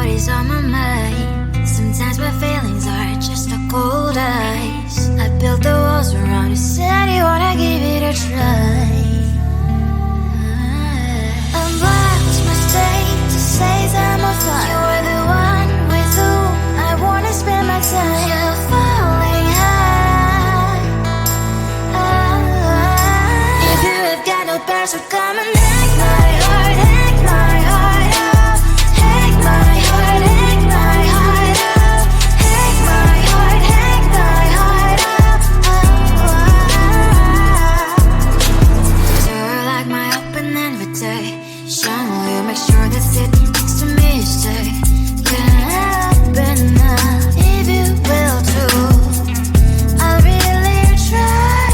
what is on my mind. Sometimes my feelings are just a cold ice. I built the walls around you, said you wanna give it a try. I'm lost mistake to say I'm a fly. You were the one with whom I wanna spend my time. You're falling high. If you have got no past, so come and hack my heart, hack my heart out. Hack my heart, hack my heart out. Hack my heart, hack my heart out. So like my open invitation, will you make sure that sitting next to me you stay? Can happen now, if you will too. I'll really try.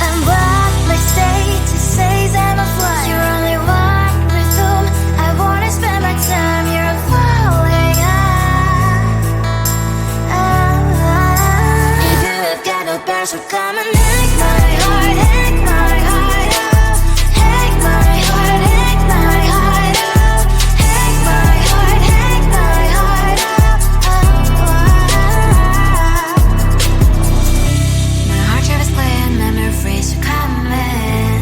And what my state to say I'm a fly. You're only one with whom I wanna spend my time. You're falling high. If you have got no past, so come and hack my heart, hack my heart out. Hack my heart, hack my heart out. Hack my heart, hack my heart out. My heart travels playing memories are coming.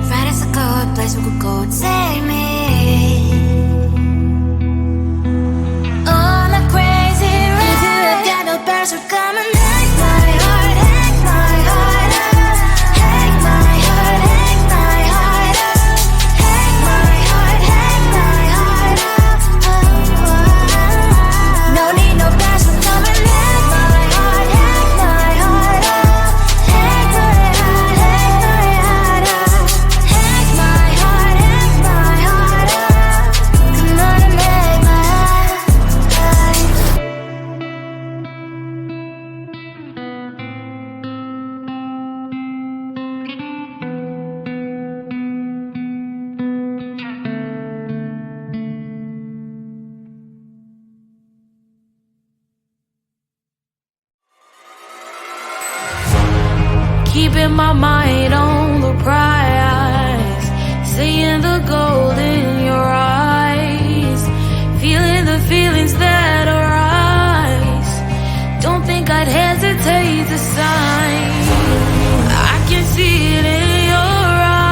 Friday's a good place we could go, take me on a crazy ride. If you have got no past, so come and hack my heart, hack my heart out. Hack my heart, hack my heart out. Hack my heart, hack my heart out. No need no past, so come and hack my heart, hack my heart out. Hack my heart, hack my heart out. Hack my heart, hack my heart out. Come on and make my heart. Keeping my mind on the prize, seeing the gold in your eyes, feeling the feelings that arise. Don't think I'd hesitate to sign. I can see it in your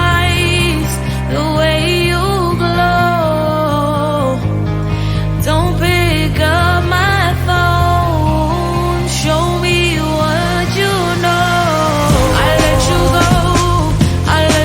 eyes, the way you glow. Don't pick up my phone, show me what you know. I let you go, I let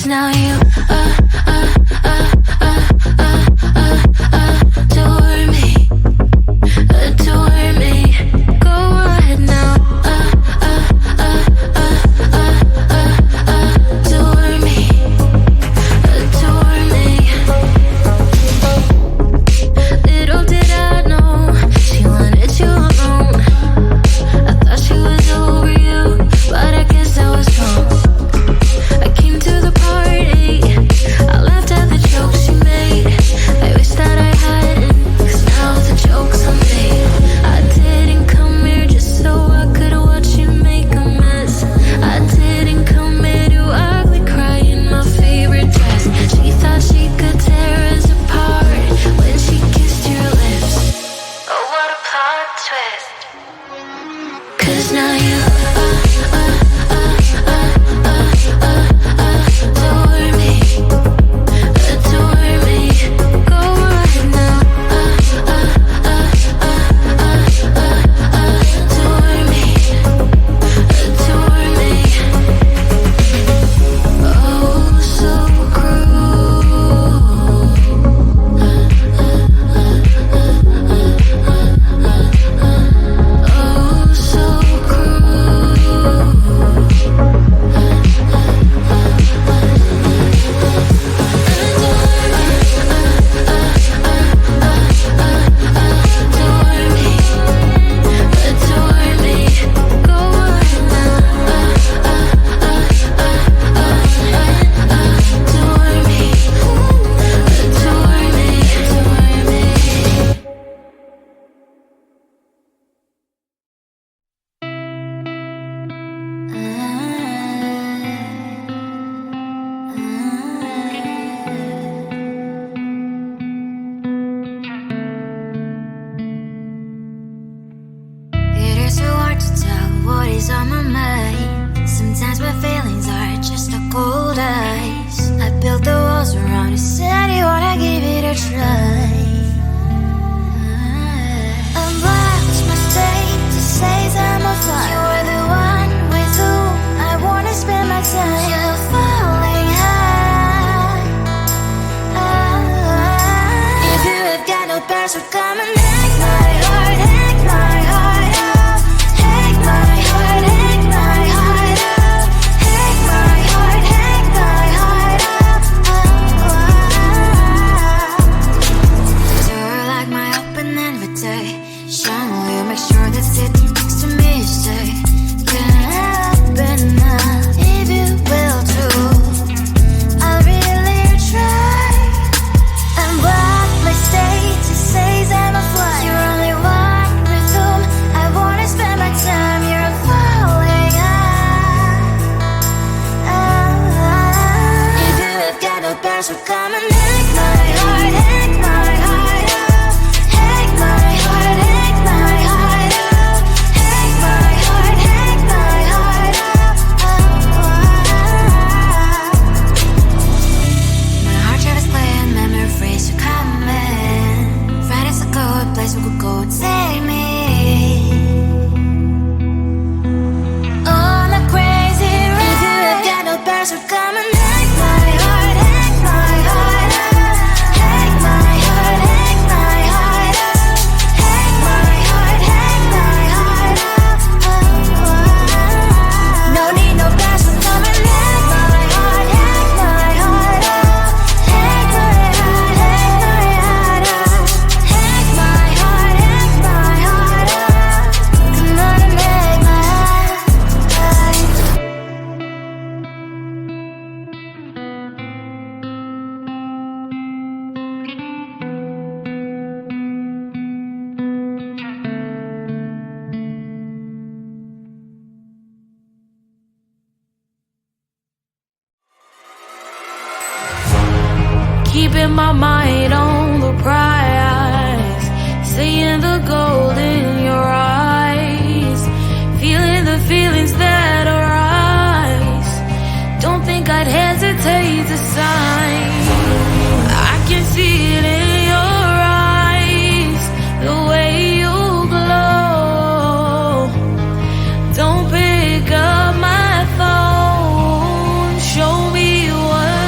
now you adore me, adore me. Go ahead now, adore me, adore me. Little did I know she wanted you alone. I thought she was over you, but I guess I was wrong. I came to the party, I laughed at the jokes she made. I wish that I hadn't, 'cause now the joke's on me. I didn't come here just so I could watch you make a mess. I didn't come here to ugly cry in my favorite dress. She thought she could tear us apart when she kissed your lips. Oh, what a plot twist. 'Cause now you adore me, adore me. Go ahead now, adore me, adore me. Oh, so cruel. Oh, so cruel. Adore me, adore me. Go ahead now, adore me, adore me, adore me. It is so hard to tell what is on my mind. Sometimes my feelings are just a cold ice. I built the walls around you, said you wanna give it a try. I'm lost, my state to say I'm a fly. You're the one with whom I wanna spend my time. You're falling high. If you have got no parents, so come and hack my heart, hack my heart out. Hack my heart, hack my heart out. Hack my heart, hack my heart out. You're like my open invitation. Will you make sure that sitting next to me you stay? Can't help it now, if you will too. I'll really try. And what my state to say I'm a fly. You're only one with whom I wanna spend my time. You're falling high. If you have got no parents, so come and hack my heart, hack my heart out. Hack my heart, hack my heart out. Hack my heart, hack my heart out. My heart tried to play and memory freeze, so come in. Friday is a good place we could go and take me. On a crazy ride. If you have got no parents, so come and hack my heart, hack my heart out. Hack my heart, hack my heart out. Hack my heart, hack my heart out. No need no parents, so come and hack my heart, hack my heart out. Hack my heart, hack my heart out. Hack my heart, hack my heart out. Come on and make my heart. Keeping my mind on the prize, seeing the gold in your eyes, feeling the feelings that arise. Don't think I'd hesitate to sign. I can see it in your eyes, the way you glow. Don't pick up my phone, show me what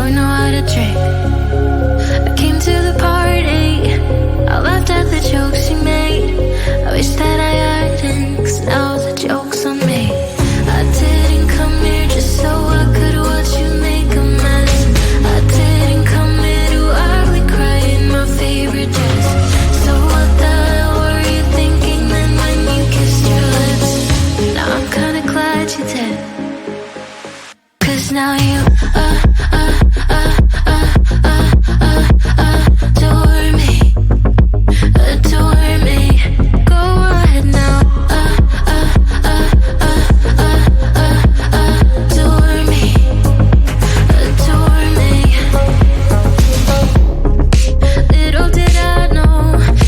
don't know how to drink. I came to the party, I laughed at the jokes she made. I wish that I hadn't, 'cause now the joke's on me. I didn't come here just so I could watch you make a mess. I didn't come here to ugly cry in my favorite dress. So what the hell were you thinking then when you kissed your lips? Now I'm kinda glad you did, 'cause now you adore me, adore me. Go ahead now, adore me, adore me. Little did I know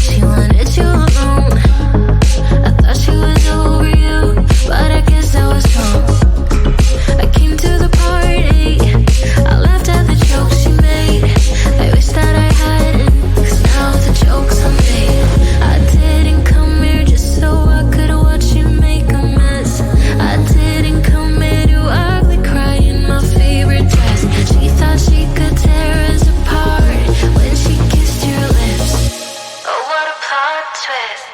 she wanted you alone. I thought she was over you, but I guess I was wrong. I came to the party, I laughed at the jokes she made. I wish that I hadn't, 'cause now the joke's on me. I didn't come here just so I could watch you make a mess. I didn't come here to ugly cry in my favorite dress. She thought she could tear us apart when she kissed your lips. Oh, what a plot twist.